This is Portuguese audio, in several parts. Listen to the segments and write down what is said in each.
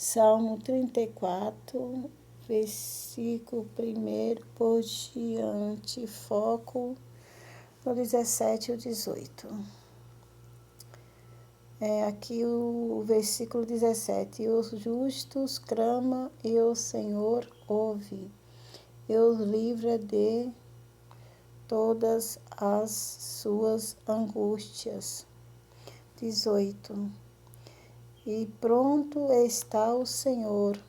Salmo 34, versículo 1 por diante, foco no 17 e o 18. Aqui o versículo 17. Os justos clamam e o Senhor ouve, e os livra de todas as suas angústias. 18. E pronto está o Senhor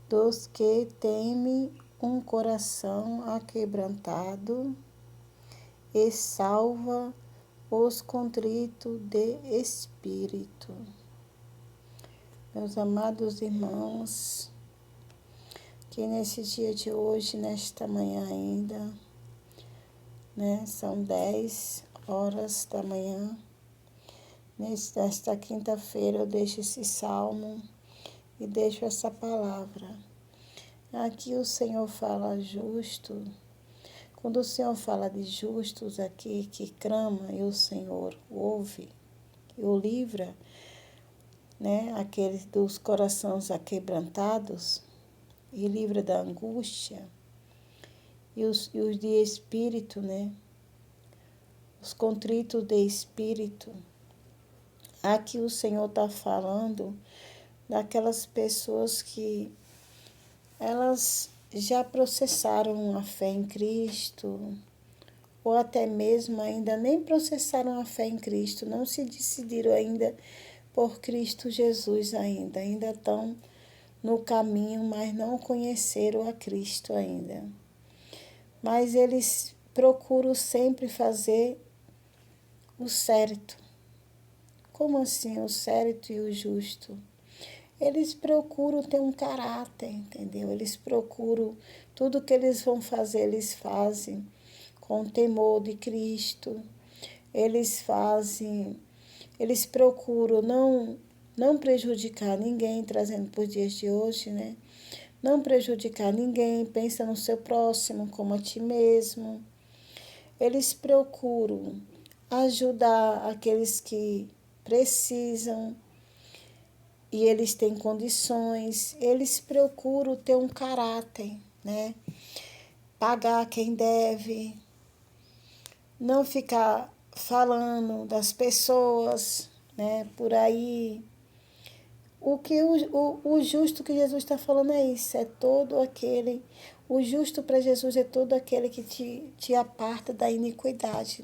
dos que temem um coração aquebrantado e salva os contritos de espírito. Meus amados irmãos, que nesse dia de hoje, nesta manhã ainda, são 10 horas da manhã, nesta quinta-feira eu deixo esse salmo e deixo essa palavra. Aqui o Senhor fala justo. Quando o Senhor fala de justos aqui, que clama e o Senhor ouve e o livra, aqueles dos corações aquebrantados, e livra da angústia, e os de espírito, os contritos de espírito. Aqui o Senhor está falando daquelas pessoas que elas já processaram a fé em Cristo, ou até mesmo ainda nem processaram a fé em Cristo, não se decidiram ainda por Cristo Jesus ainda estão no caminho, mas não conheceram a Cristo ainda. Mas eles procuram sempre fazer o certo. Como assim o certo e o justo? Eles procuram ter um caráter, entendeu? Eles procuram, tudo que eles vão fazer, eles fazem com temor de Cristo. Eles procuram não prejudicar ninguém, trazendo para os dias de hoje, Não prejudicar ninguém, pensa no seu próximo como a ti mesmo. Eles procuram ajudar aqueles que precisam e eles têm condições. Eles procuram ter um caráter, Pagar quem deve, não ficar falando das pessoas, por aí. O justo que Jesus está falando é isso, o justo para Jesus é todo aquele que te aparta da iniquidade,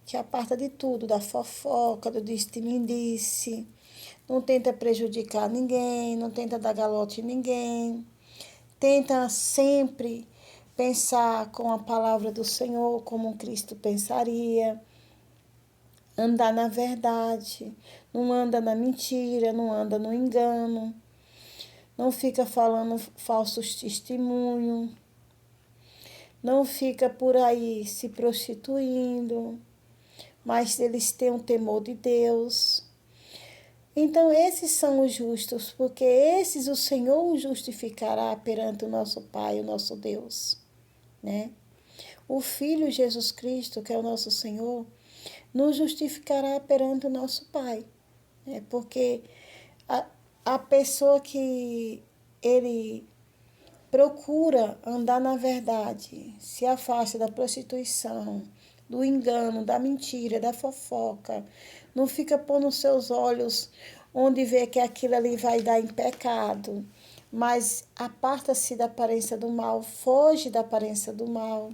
Te aparta de tudo, da fofoca, do disse-me-disse, não tenta prejudicar ninguém, não tenta dar galote em ninguém, tenta sempre pensar com a palavra do Senhor, como Cristo pensaria, andar na verdade, não anda na mentira, não anda no engano, não fica falando falsos testemunhos, não fica por aí se prostituindo, mas eles têm um temor de Deus. Então esses são os justos, porque esses o Senhor os justificará perante o nosso Pai, o nosso Deus, O Filho Jesus Cristo, que é o nosso Senhor, nos justificará perante o nosso Pai. Porque a pessoa que ele procura andar na verdade, se afasta da prostituição, do engano, da mentira, da fofoca, não fica pondo os seus olhos onde vê que aquilo ali vai dar em pecado, mas aparta-se da aparência do mal, foge da aparência do mal.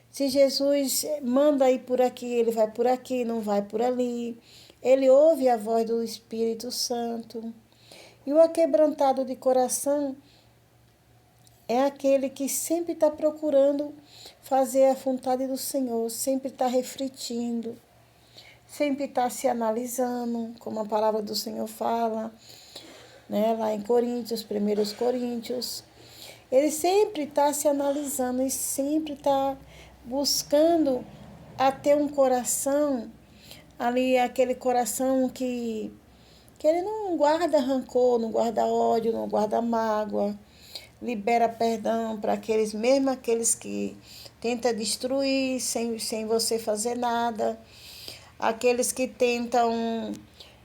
Se Jesus manda ir por aqui, ele vai por aqui, não vai por ali. Ele ouve a voz do Espírito Santo. E o aquebrantado de coração é aquele que sempre está procurando fazer a vontade do Senhor, sempre está refletindo, sempre está se analisando, como a palavra do Senhor fala, lá em Coríntios, 1 Coríntios. Ele sempre está se analisando e sempre está buscando a ter um coração, ali aquele coração que ele não guarda rancor, não guarda ódio, não guarda mágoa, libera perdão para mesmo aqueles que tentam destruir sem você fazer nada, aqueles que tentam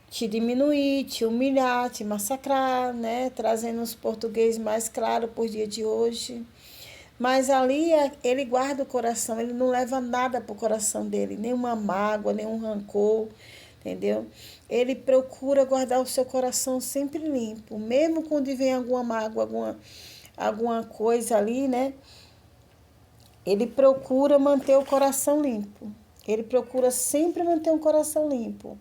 te diminuir, te humilhar, te massacrar, né? Trazendo os português mais claro por dia de hoje. Mas ali ele guarda o coração, ele não leva nada para o coração dele, nenhuma mágoa, nenhum rancor, entendeu? Ele procura guardar o seu coração sempre limpo, mesmo quando vem alguma mágoa, alguma coisa ali, né? Ele procura manter o coração limpo. Ele procura sempre manter um coração limpo.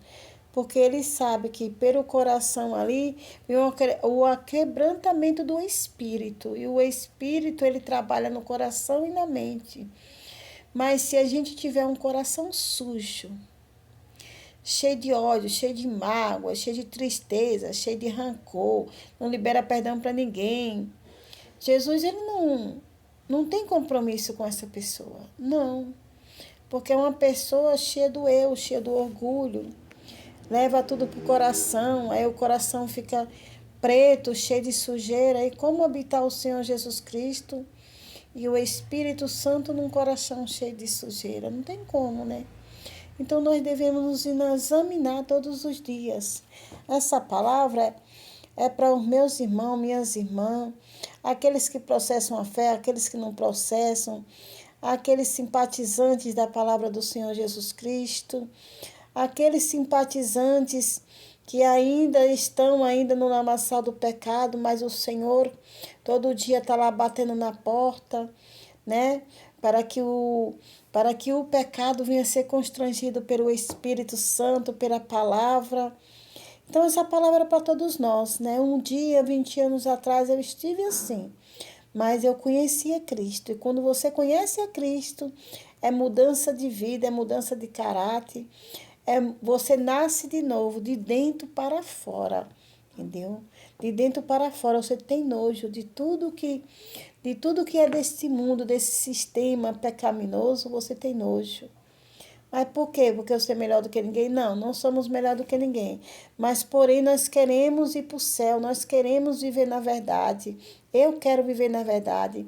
Porque ele sabe que pelo coração ali vem o aquebrantamento do espírito. E o espírito ele trabalha no coração e na mente. Mas se a gente tiver um coração sujo, cheio de ódio, cheio de mágoa, cheio de tristeza, cheio de rancor, não libera perdão para ninguém. Jesus ele não tem compromisso com essa pessoa. Não. Porque é uma pessoa cheia do eu, cheia do orgulho. Leva tudo pro coração, aí o coração fica preto, cheio de sujeira. E como habitar o Senhor Jesus Cristo e o Espírito Santo num coração cheio de sujeira? Não tem como, né? Então nós devemos nos examinar todos os dias. Essa palavra é para os meus irmãos, minhas irmãs, aqueles que processam a fé, aqueles que não processam, aqueles simpatizantes da palavra do Senhor Jesus Cristo, aqueles simpatizantes que ainda estão no lamaçal do pecado, mas o Senhor todo dia está lá batendo na porta, né? Para que o pecado venha a ser constrangido pelo Espírito Santo, pela palavra. Então, essa palavra é para todos nós, né? Um dia, 20 anos atrás, eu estive assim, mas eu conhecia Cristo. E quando você conhece a Cristo, é mudança de vida, é mudança de caráter, você nasce de novo, de dentro para fora, entendeu? De dentro para fora, você tem nojo de tudo que é deste mundo, desse sistema pecaminoso, você tem nojo. Mas por quê? Porque eu sou melhor do que ninguém? Não, não somos melhor do que ninguém. Mas, porém, nós queremos ir para o céu, nós queremos viver na verdade. Eu quero viver na verdade.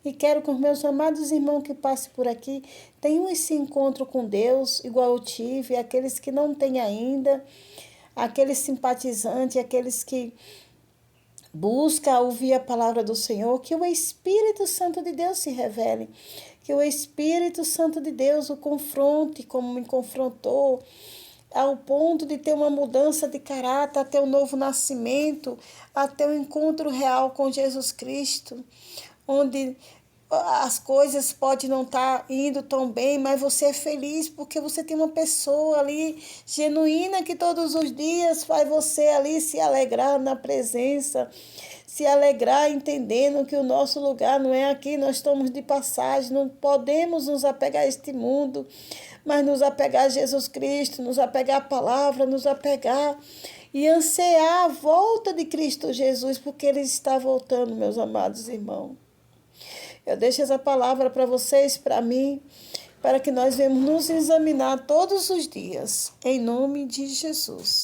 E quero que os meus amados irmãos que passem por aqui tenham esse encontro com Deus, igual eu tive, aqueles que não têm ainda, aqueles simpatizantes, aqueles que buscam ouvir a palavra do Senhor, que o Espírito Santo de Deus se revele. Que o Espírito Santo de Deus o confronte como me confrontou, ao ponto de ter uma mudança de caráter, até o novo nascimento, até o encontro real com Jesus Cristo, onde as coisas podem não estar indo tão bem, mas você é feliz porque você tem uma pessoa ali genuína que todos os dias faz você ali se alegrar na presença, se alegrar entendendo que o nosso lugar não é aqui, nós estamos de passagem, não podemos nos apegar a este mundo, mas nos apegar a Jesus Cristo, nos apegar à palavra, nos apegar e ansiar a volta de Cristo Jesus, porque Ele está voltando, meus amados irmãos. Eu deixo essa palavra para vocês, para mim, para que nós venhamos nos examinar todos os dias, em nome de Jesus.